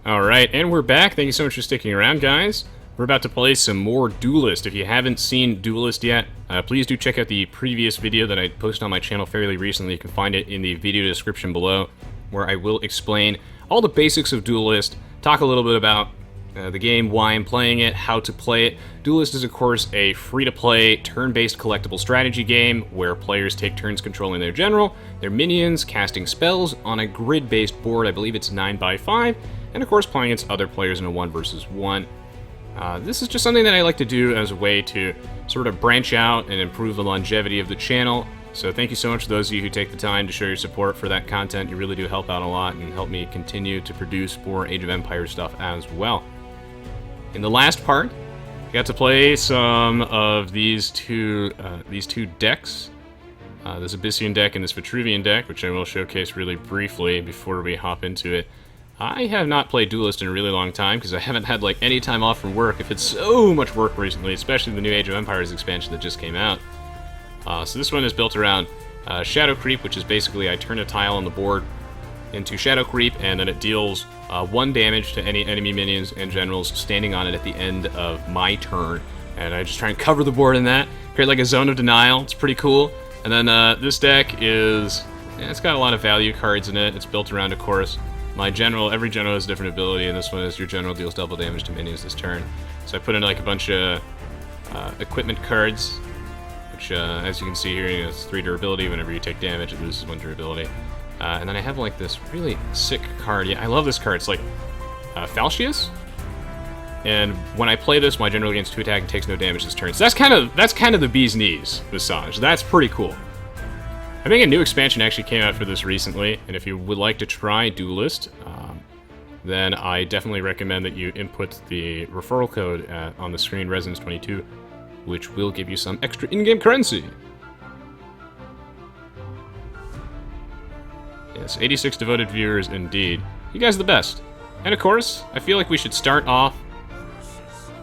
Alright, and we're back. Thank you so much for sticking around, guys. We're about to play some more Duelyst. If you haven't seen Duelyst yet, please do check out the previous video that I posted on my channel fairly recently. You can find it in the video description below, where I will explain all the basics of Duelyst, talk a little bit about the game, why I'm playing it, how to play it. Duelyst is, of course, a free-to-play, turn-based collectible strategy game where players take turns controlling their general, their minions, casting spells on a grid-based board. I believe it's 9x5. And of course playing against other players in a 1 versus 1. This is just something that I like to do as a way to sort of branch out and improve the longevity of the channel. So thank you so much to those of you who take the time to show your support for that content. You really do help out a lot and help me continue to produce more Age of Empires stuff as well. In the last part, I got to play some of these two decks. This Abyssian deck and this Vitruvian deck, which I will showcase really briefly before we hop into it. I have not played Duelyst in a really long time because I haven't had like any time off from work. I've had so much work recently, especially the new Age of Empires expansion that just came out. So this one is built around Shadow Creep, which is basically I turn a tile on the board into Shadow Creep, and then it deals 1 damage to any enemy minions and generals standing on it at the end of my turn. And I just try and cover the board in that, create like a zone of denial. It's pretty cool. And then this deck is, it's got a lot of value cards in it. It's built around, of course, my general. Every general has a different ability, and this one is your general deals double damage to minions this turn. So I put in like a bunch of equipment cards, which as you can see here, it's 3 durability. Whenever you take damage, it loses 1 durability. And then I have like this really sick card. Yeah, I love this card. It's like Falcius. And when I play this, my general gains 2 attack and takes no damage this turn. So that's kind of the bee's knees massage. That's pretty cool. I think a new expansion actually came out for this recently, and if you would like to try Duelyst, then I definitely recommend that you input the referral code on the screen, Resonance22, which will give you some extra in-game currency. Yes, 86 devoted viewers indeed. You guys are the best. And of course, I feel like we should start off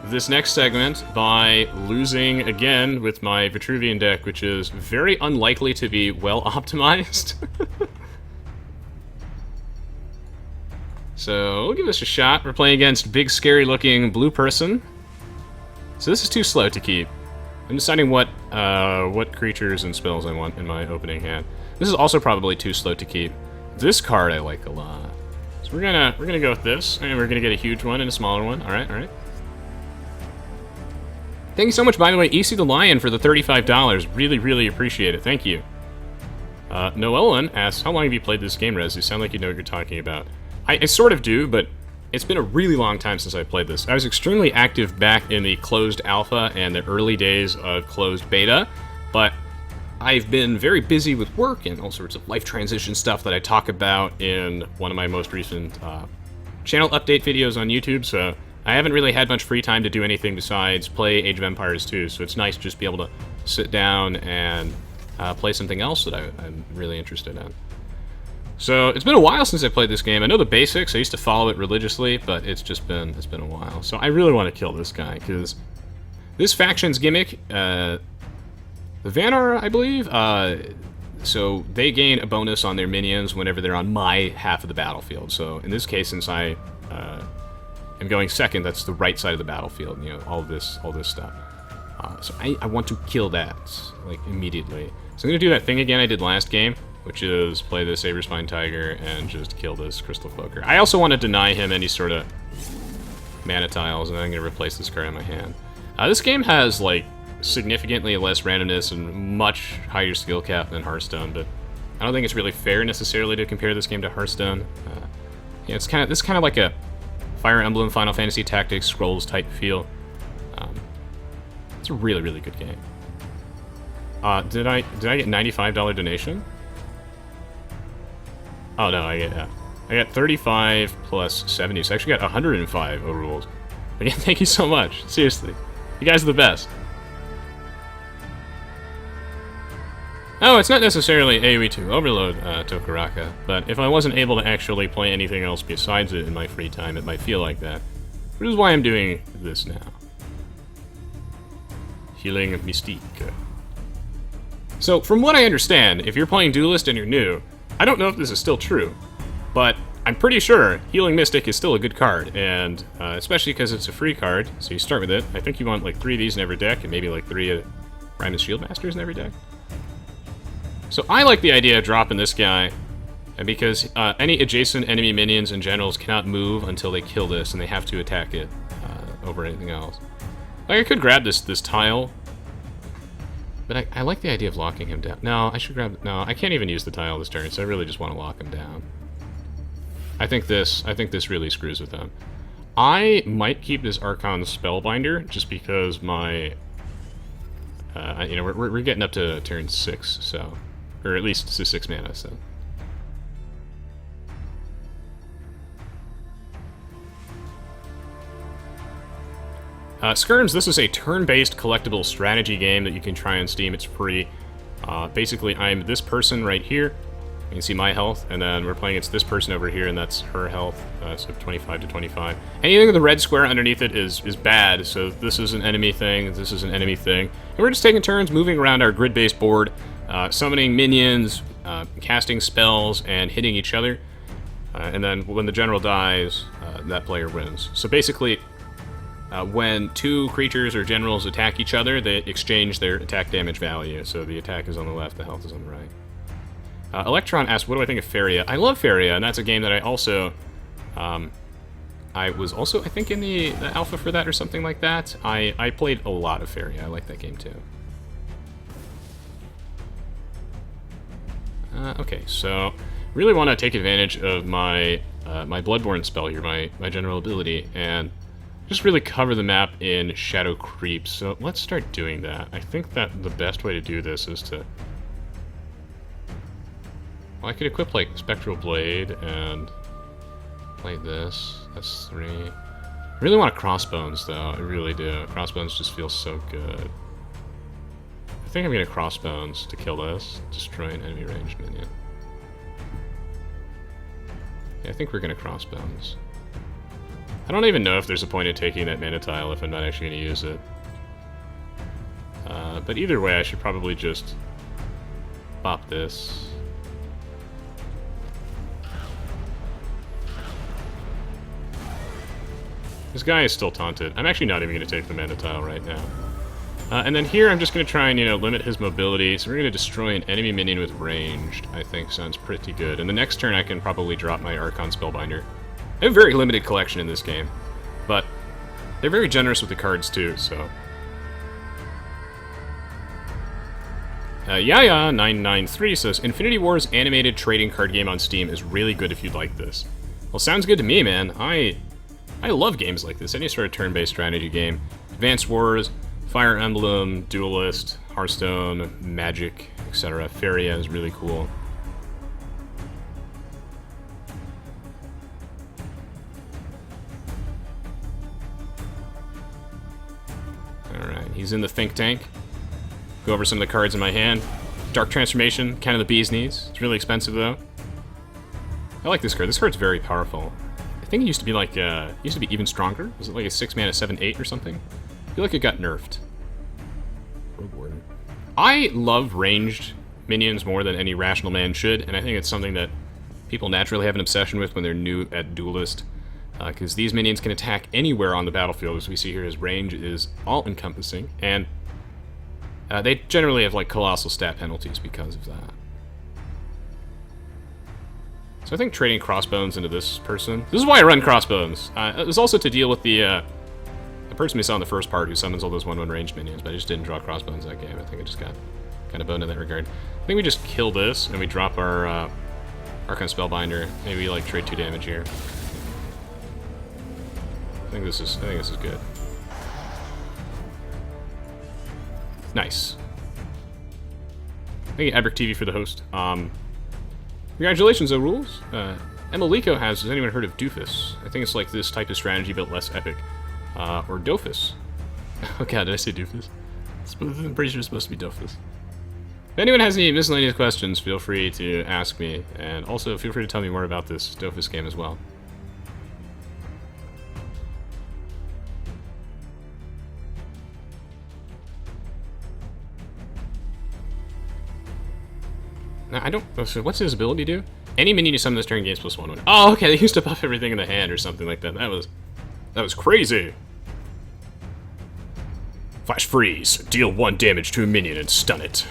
this next segment by losing again with my Vitruvian deck, which is very unlikely to be well optimized. So we'll give this a shot. We're playing against big scary looking blue person. So this is too slow to keep. I'm deciding what creatures and spells I want in my opening hand. This is also probably too slow to keep. This card I like a lot. So we're gonna go with this, and we're gonna get a huge one and a smaller one. Alright, alright. Thank you so much, by the way, EC the Lion, for the $35. Really, really appreciate it. Thank you. Noelan asks, how long have you played this game, Rez? You sound like you know what you're talking about. I sort of do, but it's been a really long time since I played this. I was extremely active back in the closed alpha and the early days of closed beta, but I've been very busy with work and all sorts of life transition stuff that I talk about in one of my most recent channel update videos on YouTube, so I haven't really had much free time to do anything besides play Age of Empires 2, so it's nice to just be able to sit down and play something else that I'm really interested in. So it's been a while since I played this game. I know the basics. I used to follow it religiously, but it's been a while. So I really want to kill this guy because this faction's gimmick, the Vanar, I believe. So they gain a bonus on their minions whenever they're on my half of the battlefield. So in this case, since I am going second, that's the right side of the battlefield. You know, all this stuff. So I want to kill that like immediately. So I'm gonna do that thing again I did last game, which is play this Saber Spine Tiger and just kill this Crystal Cloaker. I also want to deny him any sort of mana tiles, and then I'm going to replace this card in my hand. This game has, like, significantly less randomness and much higher skill cap than Hearthstone, but I don't think it's really fair necessarily to compare this game to Hearthstone. Yeah, this is kind of like a Fire Emblem, Final Fantasy Tactics, Scrolls type feel. It's a really, really good game. Did I get $95 donation? Oh no, I got 35 plus 70, so I actually got 105 overrules. Again, thank you so much. Seriously. You guys are the best. Oh, it's not necessarily AoE 2 Overload, Tokaraka, but if I wasn't able to actually play anything else besides it in my free time, it might feel like that. Which is why I'm doing this now. Healing of Mystique. So, from what I understand, if you're playing Duelyst and you're new, I don't know if this is still true, but I'm pretty sure Healing Mystic is still a good card, and especially because it's a free card, so you start with it. I think you want like 3 of these in every deck, and maybe like 3 of Rhymus Shield Masters in every deck. So I like the idea of dropping this guy, and because any adjacent enemy minions and generals cannot move until they kill this, and they have to attack it over anything else. Like, I could grab this tile, but I like the idea of locking him down. No, I should grab... No, I can't even use the tile this turn, so I really just want to lock him down. I think this really screws with them. I might keep this Archon Spellbinder, just because my... you know, we're getting up to turn 6, so... Or at least to 6 mana, so... Skirms, this is a turn-based collectible strategy game that you can try on Steam. It's free. Basically, I'm this person right here. You can see my health, and then we're playing against this person over here, and that's her health, so 25 to 25. Anything with the red square underneath it is bad, so this is an enemy thing, this is an enemy thing. And we're just taking turns moving around our grid-based board, summoning minions, casting spells, and hitting each other. And then when the general dies, that player wins. So basically... when 2 creatures or generals attack each other, they exchange their attack damage value. So the attack is on the left, the health is on the right. Electron asks, what do I think of Faria? I love Faria, and that's a game that I also... I was also, I think, in the alpha for that or something like that. I played a lot of Faria. I like that game, too. Okay, so... really want to take advantage of my my Bloodborne spell here, my general ability, and... just really cover the map in Shadow Creep, so let's start doing that. I think that the best way to do this is to... well, I could equip, like, Spectral Blade and play this. That's 3. I really want a Crossbones, though. I really do. Crossbones just feels so good. I think I'm gonna Crossbones to kill this. Destroy an enemy ranged minion. Yeah, I think we're gonna Crossbones. I don't even know if there's a point in taking that mana tile if I'm not actually going to use it. But either way, I should probably just pop this. This guy is still taunted. I'm actually not even going to take the mana tile right now. And then here, I'm just going to try and, you know, limit his mobility. So we're going to destroy an enemy minion with ranged, I think sounds pretty good. And the next turn, I can probably drop my Archon Spellbinder. I have a very limited collection in this game, but they're very generous with the cards too, so... Yaya993 says, Infinity War's animated trading card game on Steam is really good if you'd like this. Well, sounds good to me, man. I love games like this, any sort of turn-based strategy game. Advance Wars, Fire Emblem, Duelyst, Hearthstone, Magic, etc. Faria is really cool. Alright, he's in the think tank. Go over some of the cards in my hand. Dark Transformation, kind of the bee's knees. It's really expensive though. I like this card. This card's very powerful. I think it used to be like, used to be even stronger. Was it like a 6 mana 7/8 or something? I feel like it got nerfed. Rogue Warden. I love ranged minions more than any rational man should, and I think it's something that people naturally have an obsession with when they're new at Duelyst. Because these minions can attack anywhere on the battlefield. As we see here, his range is all-encompassing, and they generally have like colossal stat penalties because of that. So I think trading Crossbones into this person... this is why I run Crossbones. It was also to deal with the person we saw in the first part who summons all those 1/1 ranged minions, but I just didn't draw Crossbones that game. I think I just got kind of boned in that regard. I think we just kill this, and we drop our Archon Spellbinder. Maybe we like trade 2 damage here. I think this is good. Nice. Thank you, Abric TV, for the host. Congratulations, though, Rules. Emilico has anyone heard of Doofus? I think it's like this type of strategy, but less epic. Or Dofus. Oh god, did I say Doofus? I'm pretty sure it's supposed to be Dofus. If anyone has any miscellaneous questions, feel free to ask me. And also, feel free to tell me more about this Dofus game as well. Now, I don't... so what's his ability do? Any minion you summon this turn gains +1 win. Oh, okay, they used to buff everything in the hand or something like that. That was crazy. Flash freeze. Deal 1 damage to a minion and stun it.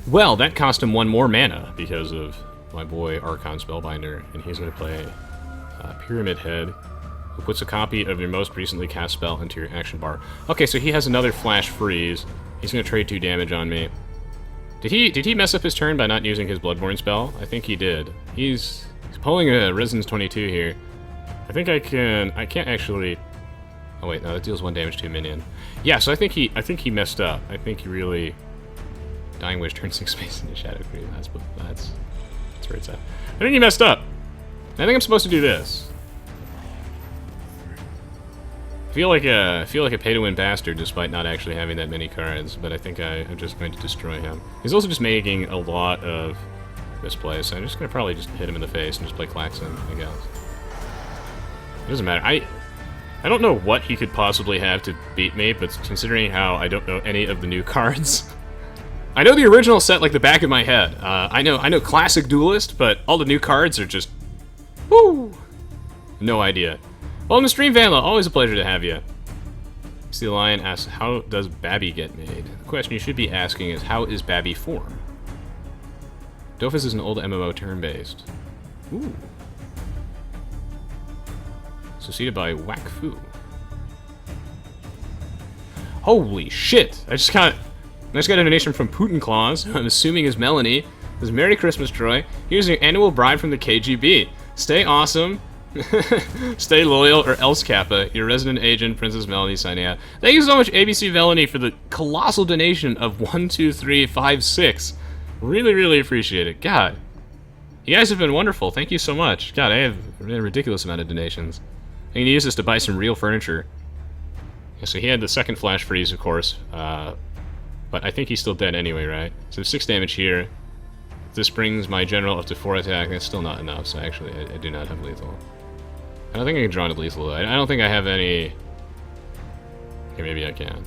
Well, that cost him 1 more mana because of my boy Archon Spellbinder, and he's going to play Pyramid Head, who puts a copy of your most recently cast spell into your action bar. Okay, so he has another flash freeze. He's going to trade 2 damage on me. Did he mess up his turn by not using his Bloodborne spell? I think he did. He's pulling a Resonance 22 here. I think I can't actually... Oh wait, no, that deals 1 damage to a minion. Yeah, so I think he messed up. I think he really... Dying Wish turns 6 space into Shadow Creep. That's where it's at. I think he messed up. I think I'm supposed to do this. I feel like a pay-to-win bastard despite not actually having that many cards, but I think I'm just going to destroy him. He's also just making a lot of misplays, so I'm just going to probably just hit him in the face and just play Klaxon, I guess. It doesn't matter. I don't know what he could possibly have to beat me, but considering how I don't know any of the new cards... I know the original set like the back of my head. I know classic Duelyst, but all the new cards are just... Woo! No idea. Welcome to stream, Vanla. Always a pleasure to have you. See the Lion asks, how does Babby get made? The question you should be asking is, how is Babby formed? Dofus is an old MMO turn-based. Ooh. Succeeded by Wakfu. Holy shit! I just got a donation from Putin Claus, I'm assuming is Melanie. Says, Merry Christmas, Troy. Here's your annual bribe from the KGB. Stay awesome, stay loyal, or else Kappa. Your resident agent, Princess Melanie, signing out. Thank you so much, ABC Melanie, for the colossal donation of 1, 2, 3, 5, 6. Really, really appreciate it. God. You guys have been wonderful. Thank you so much. God, I have a ridiculous amount of donations. I can use this to buy some real furniture. Yeah, so he had the second flash freeze, of course. But I think he's still dead anyway, right? So 6 damage here. This brings my general up to 4 attack. That's still not enough, so actually I do not have lethal. I don't think I can draw into lethal. I don't think I have any... Okay, maybe I can.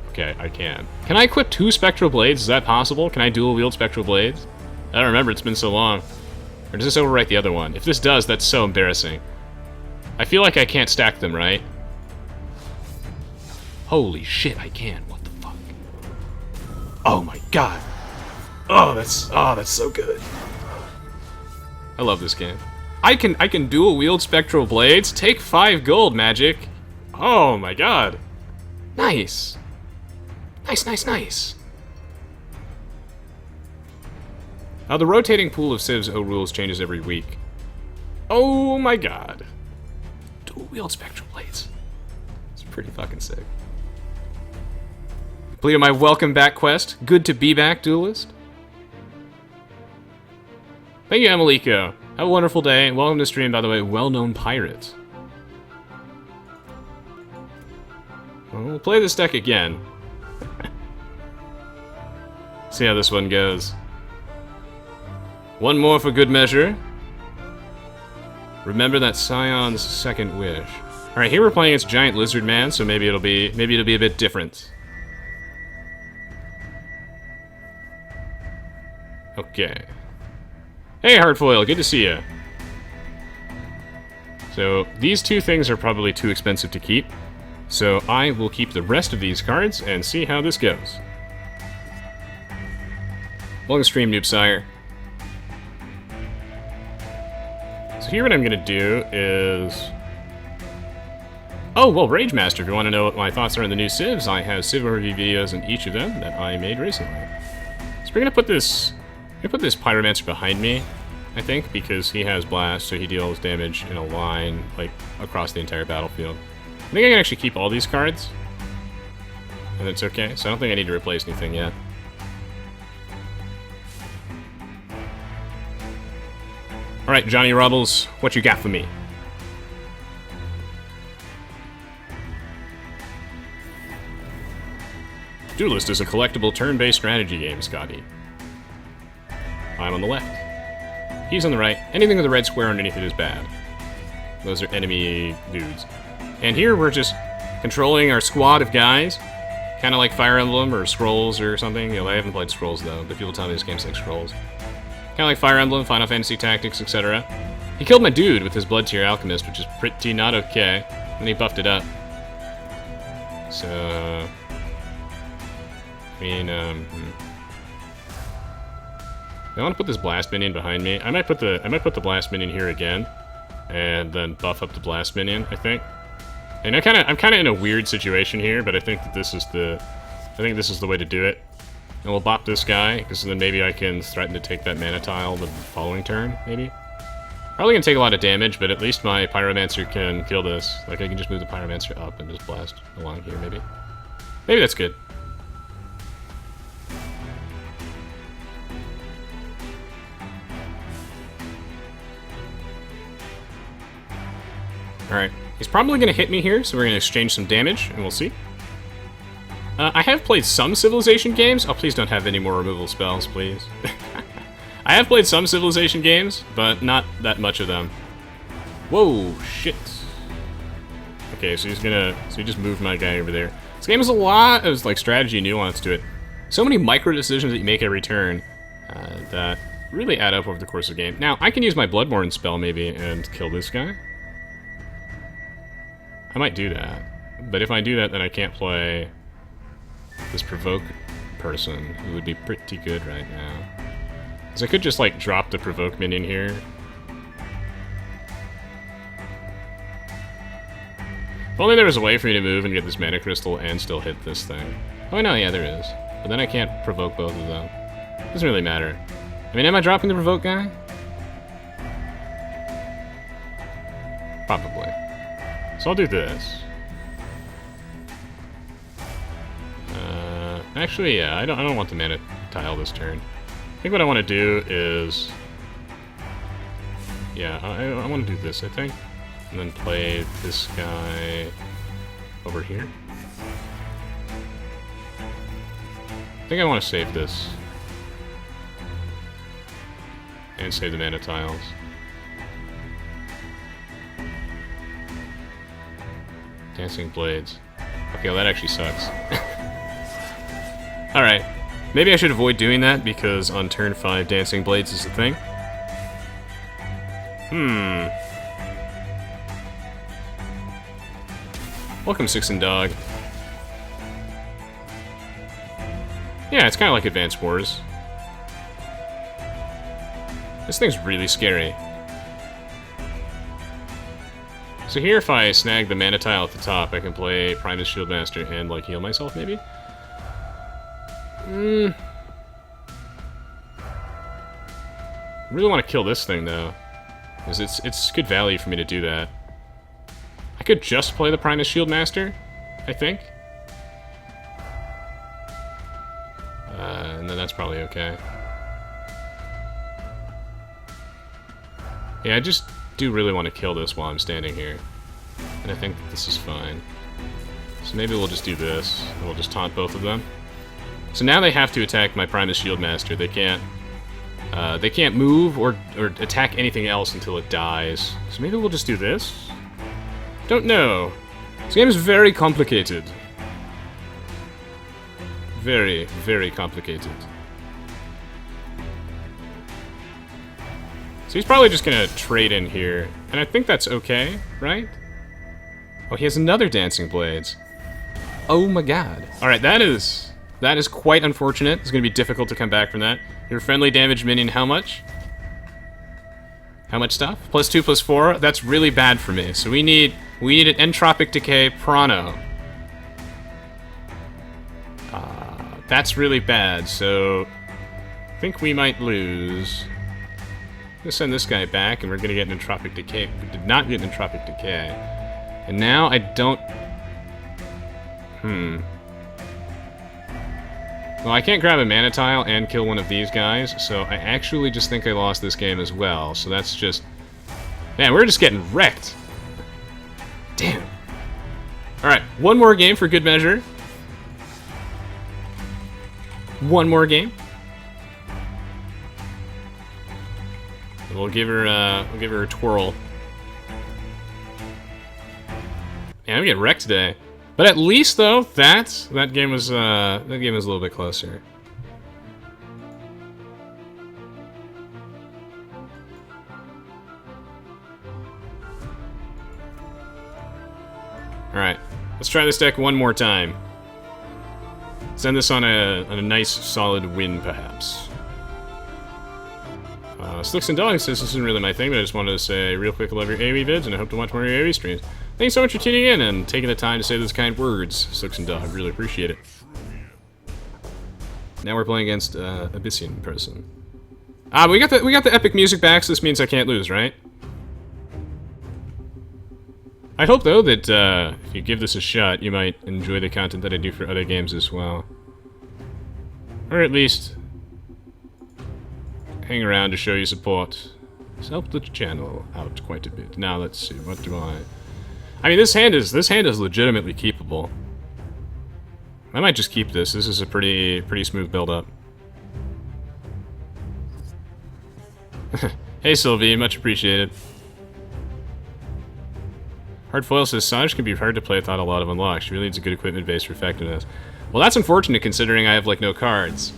Okay, I can. Can I equip 2 Spectral Blades? Is that possible? Can I dual wield Spectral Blades? I don't remember, it's been so long. Or does this overwrite the other one? If this does, that's so embarrassing. I feel like I can't stack them, right? Holy shit, I can. What the fuck? Oh my god. Oh, that's so good. I love this game. I can dual wield Spectral Blades. Take 5 gold, Magic. Oh my god. Nice. Nice, nice, nice. The rotating pool of Civ's O rules changes every week. Oh my god. Dual wield Spectral Blades. It's pretty fucking sick. Completed my welcome back quest. Good to be back, Duelyst. Thank you, Emiliko. Have a wonderful day. Welcome to stream, by the way, well-known pirate. Well, we'll play this deck again. See how this one goes. One more for good measure. Remember that Scion's second wish. Alright, here we're playing against Giant Lizard Man, so maybe it'll be a bit different. Okay. Hey, Heartfoil, good to see you. So, these 2 things are probably too expensive to keep, so I will keep the rest of these cards and see how this goes. Long stream, Noob Sire. So here what I'm gonna do is... Oh, well, Rage Master, if you want to know what my thoughts are on the new Civs, I have Civ review videos in each of them that I made recently. So we're gonna put this Pyromancer behind me, I think, because he has Blast, so he deals damage in a line, like, across the entire battlefield. I think I can actually keep all these cards, and it's okay, so I don't think I need to replace anything yet. Alright, Johnny Rubbles, what you got for me? Duelyst is a collectible turn-based strategy game, Scotty. I'm on the left. He's on the right. Anything with a red square underneath it is bad. Those are enemy dudes. And here we're just controlling our squad of guys. Kind of like Fire Emblem or Scrolls or something. You know, I haven't played Scrolls though, but people tell me this game's like Scrolls. Kind of like Fire Emblem, Final Fantasy Tactics, etc. He killed my dude with his Blood Tier Alchemist, which is pretty not okay. And he buffed it up. So... I mean, I want to put this Blast Minion behind me. I might put the Blast Minion here again. And then buff up the Blast Minion, I think. And I'm kind of in a weird situation here, but I think that this is the way to do it. And we'll bop this guy, because then maybe I can threaten to take that mana tile the following turn, maybe? Probably gonna take a lot of damage, but at least my Pyromancer can kill this. Like, I can just move the Pyromancer up and just blast along here, maybe. Maybe that's good. Alright, he's probably gonna hit me here, so we're gonna exchange some damage, and we'll see. I have played some Civilization games. Oh, please don't have any more removal spells, please. I have played some Civilization games, but not that much of them. Whoa, shit. Okay, so he just moved my guy over there. This game has a lot of, like, strategy nuance to it. So many micro decisions that you make every turn that really add up over the course of the game. Now, I can use my Bloodborne spell, maybe, and kill this guy. I might do that. But if I do that, then I can't play this Provoke person, who would be pretty good right now. Because I could just, like, drop the Provoke minion here. If only there was a way for me to move and get this Mana Crystal and still hit this thing. Oh, no, yeah, there is. But then I can't provoke both of them. Doesn't really matter. I mean, am I dropping the Provoke guy? Probably. So I'll do this. Actually, yeah, I don't want the mana tile this turn. I think what I want to do is... Yeah, I want to do this, I think. And then play this guy over here. I think I want to save this. And save the mana tiles. Dancing Blades. Okay, well that actually sucks. Alright. Maybe I should avoid doing that, because on turn 5, Dancing Blades is the thing. Welcome, Six and Dog. Yeah, it's kind of like Advanced Wars. This thing's really scary. So here, if I snag the mana tile at the top, I can play Primus Shieldmaster and, like, heal myself, maybe? I really want to kill this thing, though. Because it's good value for me to do that. I could just play the Primus Shieldmaster, I think. And then that's probably okay. Yeah, I just do really want to kill this while I'm standing here. And I think this is fine. So maybe we'll just do this, and we'll just taunt both of them. So now they have to attack my Primus Shieldmaster. They can't move or attack anything else until it dies. So maybe we'll just do this? Don't know. This game is very complicated. Very, very complicated. So he's probably just gonna trade in here. And I think that's okay, right? Oh, he has another Dancing Blades. Oh my god. Alright, that is quite unfortunate. It's gonna be difficult to come back from that. Your friendly damage minion, how much? How much stuff? +2, +4? That's really bad for me. So we need an Entropic Decay Prano. That's really bad, so I think we might lose. I'm gonna send this guy back, and we're gonna get an Entropic Decay. We did not get an Entropic Decay. And now I don't... Well, I can't grab a mana tile and kill one of these guys, so I actually just think I lost this game as well. So that's just... Man, we're just getting wrecked. Damn. Alright, one more game for good measure. One more game. We'll give her a twirl. Man, I'm getting wrecked today. But at least, though, that game was a little bit closer. Alright, let's try this deck one more time. Send this on a nice, solid win, perhaps. Slicks and Dogs says this isn't really my thing, but I just wanted to say real quick, I love your AoE vids, and I hope to watch more of your AoE streams. Thanks so much for tuning in and taking the time to say those kind words, Slicks and Dog. Really appreciate it. Now we're playing against Abyssian person. We got the epic music back, so this means I can't lose, right? I hope, though, that if you give this a shot, you might enjoy the content that I do for other games as well. Or at least hang around to show you support. It's helped the channel out quite a bit. Now let's see, what do I mean, this hand is legitimately keepable. I might just keep this. This is a pretty smooth build-up. Hey Sylvie, much appreciated. Hardfoil says Saj can be hard to play without a lot of unlocks. She really needs a good equipment base for effectiveness. Well, that's unfortunate considering I have like no cards.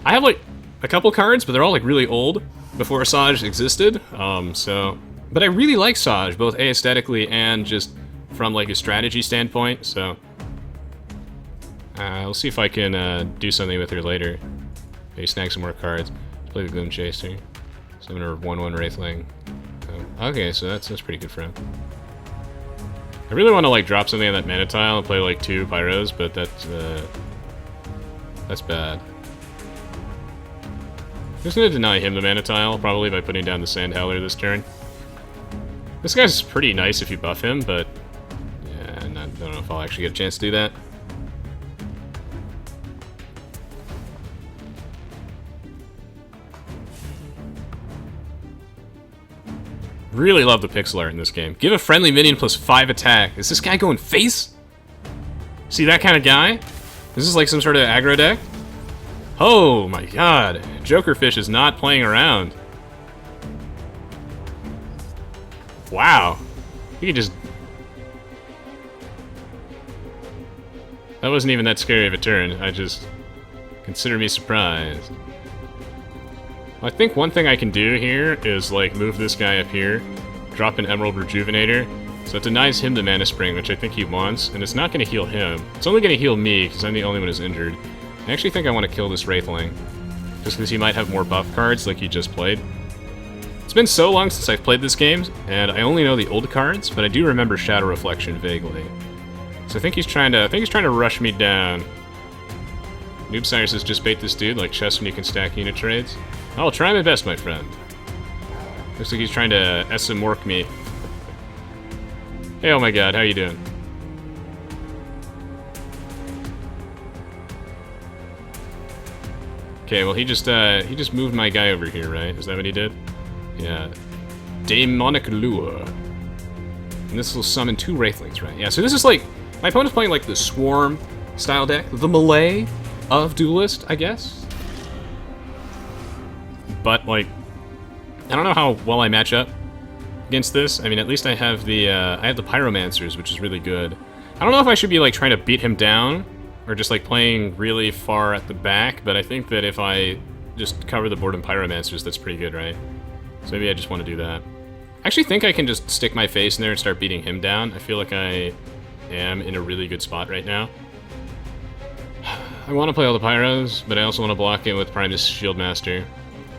I have like a couple cards, but they're all like really old before Saj existed. But I really like Saj, both aesthetically and just from like a strategy standpoint. So we'll see if I can do something with her later. Maybe snag some more cards. Let's play the Gloom Chaser. Summon her 1/1 Wraithling. Okay, so that's pretty good for him. I really want to like drop something on that mana tile and play like 2 Pyros, but that's bad. I'm just gonna deny him the mana tile, probably by putting down the Sand Howler this turn. This guy's pretty nice if you buff him, but yeah, I don't know if I'll actually get a chance to do that. Really love the pixel art in this game. Give a friendly minion plus 5 attack. Is this guy going face? See that kind of guy? Is this like some sort of aggro deck? Oh my god. Jokerfish is not playing around. Wow. He could just... That wasn't even that scary of a turn. I just... Consider me surprised. I think one thing I can do here is like move this guy up here, drop an Emerald Rejuvenator, so it denies him the Mana Spring, which I think he wants, and it's not going to heal him. It's only going to heal me, because I'm the only one who's injured. I actually think I want to kill this Wraithling, just because he might have more buff cards like he just played. It's been so long since I've played this game, and I only know the old cards, but I do remember Shadow Reflection vaguely. So I think he's trying to rush me down. Noobsire says just bait this dude like chess when you can stack unit trades. I'll try my best, my friend. Looks like he's trying to SMork me. Hey, oh my god, how you doing? Okay, well he just moved my guy over here, right? Is that what he did? Yeah. Demonic Lure. And this will summon 2 Wraithlings, right? Yeah, so this is like... My opponent's playing like the Swarm style deck. The melee of Duelyst, I guess. But, like, I don't know how well I match up against this. I mean, at least I have the Pyromancers, which is really good. I don't know if I should be, like, trying to beat him down, or just, like, playing really far at the back, but I think that if I just cover the board in Pyromancers, that's pretty good, right? So maybe I just want to do that. I actually think I can just stick my face in there and start beating him down. I feel like I am in a really good spot right now. I want to play all the Pyros, but I also want to block it with Primus Shieldmaster.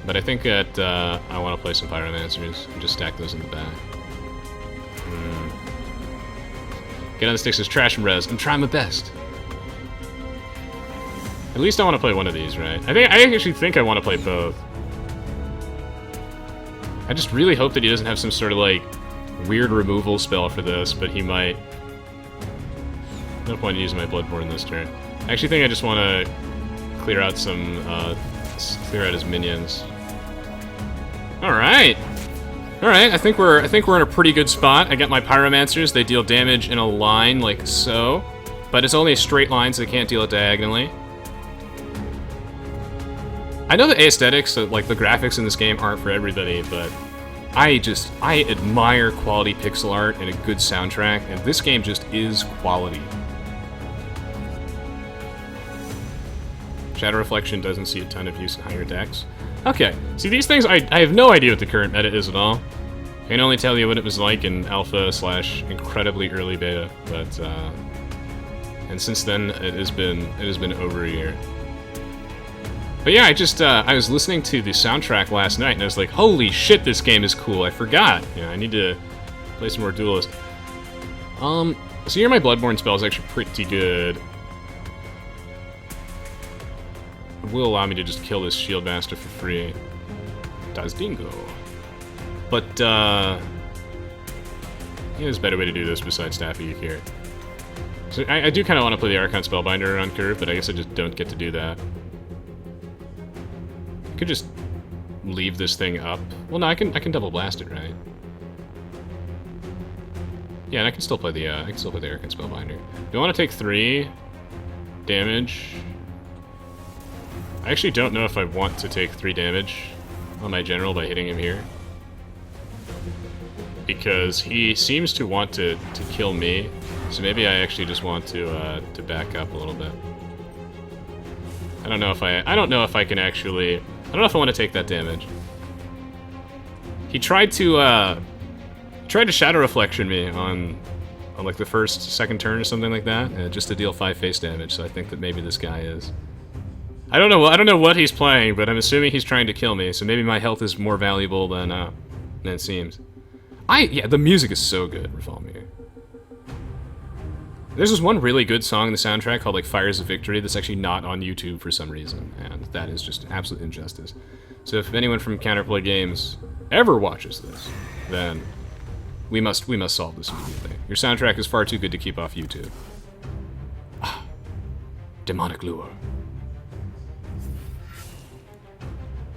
But I think that I want to play some Pyromancers and just stack those in the back. Get on the sticks as trash and res. I'm trying my best. At least I want to play one of these, right? I actually think I want to play both. I just really hope that he doesn't have some sort of like weird removal spell for this, but he might. No point in using my Bloodborne this turn. I actually think I just want to clear out some, clear out his minions. Alright! Alright, I think we're in a pretty good spot. I got my Pyromancers, they deal damage in a line like so. But it's only a straight line, so they can't deal it diagonally. I know the aesthetics, like the graphics in this game aren't for everybody, but I admire quality pixel art and a good soundtrack, and this game just is quality. Shadow Reflection doesn't see a ton of use in higher decks. Okay, see these things, I have no idea what the current meta is at all. I can only tell you what it was like in alpha / incredibly early beta, but and since then it has been over a year. But yeah, I was listening to the soundtrack last night and I was like, holy shit, this game is cool. I forgot. Yeah, I need to play some more Duelyst. So here my Bloodborne spell is actually pretty good. It will allow me to just kill this Shield Master for free. Das Dingo. But, yeah, there's a better way to do this besides Staffy here. So I do kind of want to play the Archon Spellbinder on curve, but I guess I just don't get to do that. I could just leave this thing up. Well, no, I can double blast it, right? Yeah, and I can still play the Archon Spellbinder. Do I want to take 3 damage? I actually don't know if I want to take 3 damage on my general by hitting him here, because he seems to want to kill me. So maybe I actually just want to back up a little bit. I don't know if I can actually. I don't know if I want to take that damage. He tried to Shadow Reflection me on like the second turn or something like that, just to deal 5 face damage. So I think that maybe this guy is. I don't know what he's playing, but I'm assuming he's trying to kill me. So maybe my health is more valuable than it seems. Yeah, the music is so good, Revolmir. There's this one really good song in the soundtrack called like Fires of Victory that's actually not on YouTube for some reason, and that is just absolute injustice. So if anyone from Counterplay Games ever watches this, then we must solve this immediately. Your soundtrack is far too good to keep off YouTube. Ah, demonic lure.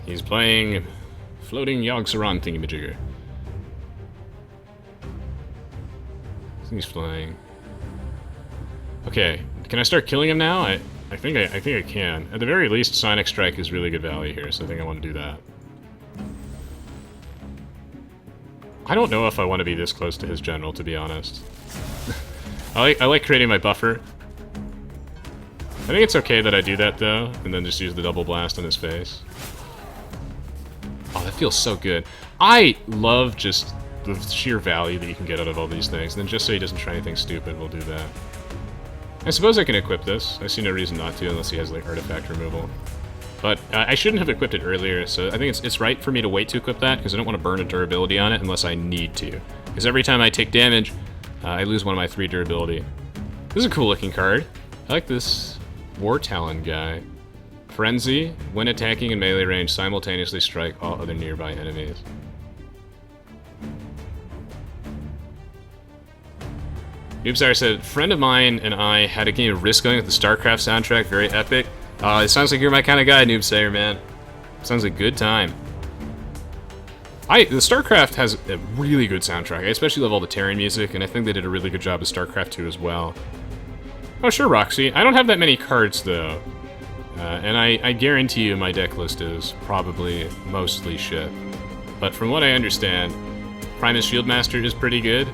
He's playing Floating Yogg-Saron thingamajigger. He's flying. Okay, can I start killing him now? I think I can. At the very least, Sonic Strike is really good value here, so I think I want to do that. I don't know if I want to be this close to his general, to be honest. I like creating my buffer. I think it's okay that I do that though, and then just use the double blast on his face. Oh, that feels so good. I love just the sheer value that you can get out of all these things, and then just so he doesn't try anything stupid, we'll do that. I suppose I can equip this. I see no reason not to, unless he has, like, artifact removal. But I shouldn't have equipped it earlier, so I think it's right for me to wait to equip that, because I don't want to burn a durability on it unless I need to. Because every time I take damage, I lose one of my 3 durability. This is a cool-looking card. I like this War Talon guy. Frenzy. When attacking in melee range, simultaneously strike all other nearby enemies. Noobsayer said, friend of mine and I had a game of Risk going with the StarCraft soundtrack, very epic. It sounds like you're my kind of guy, Noobsayer, man. Sounds like a good time. The StarCraft has a really good soundtrack. I especially love all the Terran music, and I think they did a really good job of StarCraft 2 as well. Oh, sure, Roxy. I don't have that many cards, though. And I guarantee you my deck list is probably mostly shit. But from what I understand, Primus Shieldmaster is pretty good.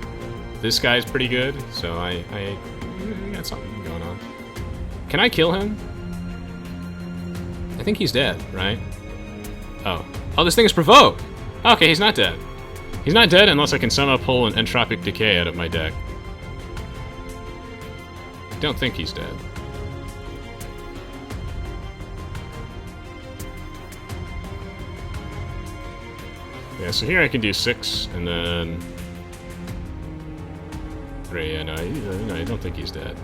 This guy's pretty good, so I got something going on. Can I kill him? I think he's dead, right? Oh, this thing is provoked! Okay, he's not dead. He's not dead unless I can somehow pull an Entropic Decay out of my deck. I don't think he's dead. Yeah, so here I can do 6, and then... Yeah, no, I don't think he's dead.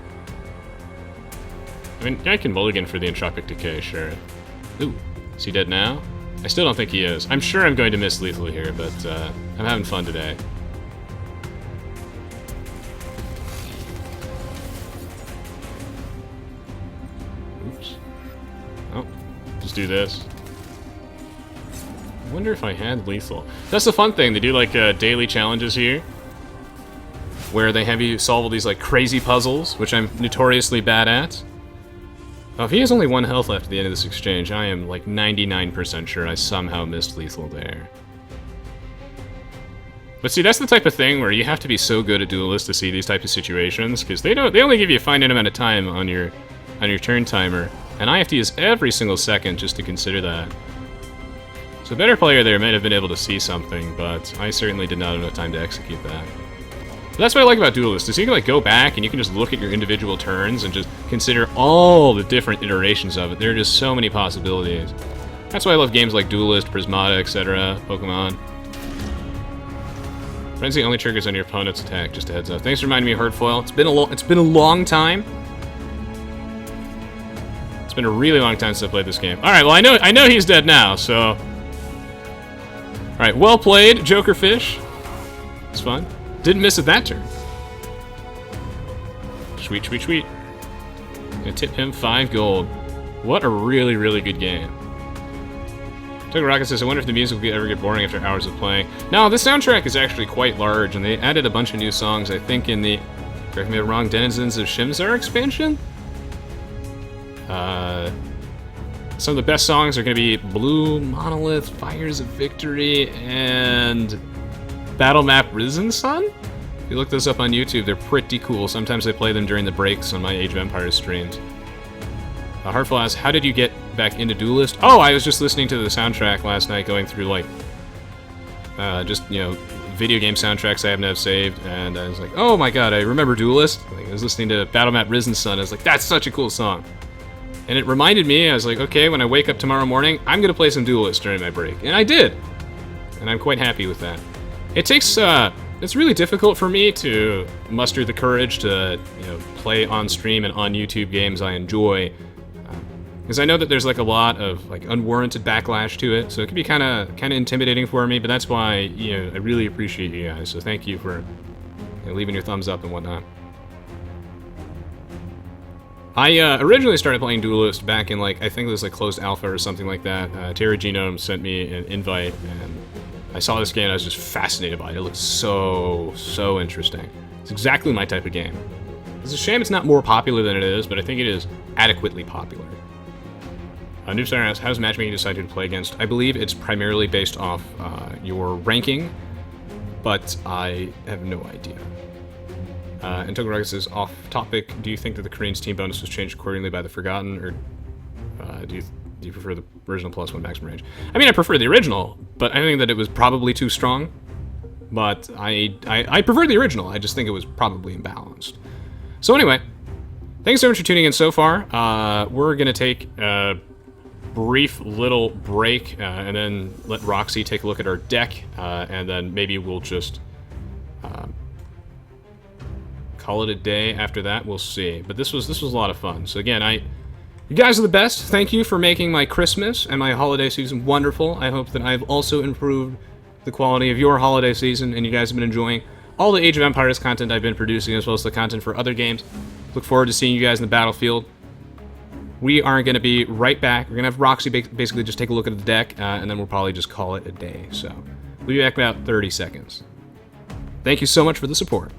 I mean, I can mulligan for the Entropic Decay, sure. Ooh, is he dead now? I still don't think he is. I'm sure I'm going to miss lethal here, but I'm having fun today. Oops. Oh, just do this. I wonder if I had lethal. That's the fun thing. They do like daily challenges here, where they have you solve all these like crazy puzzles, which I'm notoriously bad at. Oh, if he has only 1 health left at the end of this exchange, I am like 99% sure I somehow missed lethal there. But see, that's the type of thing where you have to be so good at Duelyst to see these types of situations, because they only give you a finite amount of time on your turn timer, and I have to use every single second just to consider that. So a better player there might have been able to see something, but I certainly did not have enough time to execute that. But that's what I like about Duelyst, is you can like go back and you can just look at your individual turns and just consider all the different iterations of it. There are just so many possibilities. That's why I love games like Duelyst, Prismata, etc., Pokemon. Frenzy only triggers on your opponent's attack, just a heads up. Thanks for reminding me of Hurtfoil. It's been a long time. It's been a really long time since I played this game. Alright, well I know he's dead now, so. Alright, well played, Jokerfish. It's fun. Didn't miss it that turn. Sweet, sweet, sweet. Gonna tip him 5 gold. What a really, really good game. Took Rocket says, I wonder if the music will ever get boring after hours of playing. No, the soundtrack is actually quite large, and they added a bunch of new songs, I think, in the, correct me if I'm wrong, Denizens of Shimzar expansion? Some of the best songs are going to be Blue Monolith, Fires of Victory, and Battle Map Risen Sun? If you look those up on YouTube, they're pretty cool. Sometimes I play them during the breaks on my Age of Empires streams. Heartful asks, how did you get back into Duelyst? Oh, I was just listening to the soundtrack last night, going through, like, just, you know, video game soundtracks I happen to have saved, and I was like, oh my god, I remember Duelyst. Like, I was listening to Battle Map Risen Sun, I was like, that's such a cool song. And it reminded me, I was like, okay, when I wake up tomorrow morning, I'm gonna play some Duelyst during my break. And I did! And I'm quite happy with that. It takes, it's really difficult for me to muster the courage to, you know, play on stream and on YouTube games I enjoy. Because I know that there's like a lot of like unwarranted backlash to it, so it can be kind of intimidating for me. But that's why, you know, I really appreciate you guys. So thank you for, you know, leaving your thumbs up and whatnot. I originally started playing Duelyst back in like, I think it was like closed alpha or something like that. Terry Genome sent me an invite, and I saw this game and I was just fascinated by it. It looked so interesting. It's exactly my type of game. It's a shame it's not more popular than it is, but I think it is adequately popular. Noobstar asks, how does matchmaking decide who to play against? I believe it's primarily based off your ranking, but I have no idea. And Tokuroga says, off topic, do you think that the Korean's team bonus was changed accordingly by the Forgotten, or do you prefer the original +1 maximum range? I mean, I prefer the original, but I think that it was probably too strong. But I prefer the original, I just think it was probably imbalanced. So anyway, thanks so much for tuning in so far. We're going to take a brief little break, and then let Roxy take a look at our deck, and then maybe we'll just call it a day after that. We'll see. But this was a lot of fun. So again, you guys are the best. Thank you for making my Christmas and my holiday season wonderful. I hope that I've also improved the quality of your holiday season, and you guys have been enjoying all the Age of Empires content I've been producing, as well as the content for other games. Look forward to seeing you guys in the battlefield. We are going to be right back. We're going to have Roxy basically just take a look at the deck, and then we'll probably just call it a day. So we'll be back in about 30 seconds. Thank you so much for the support.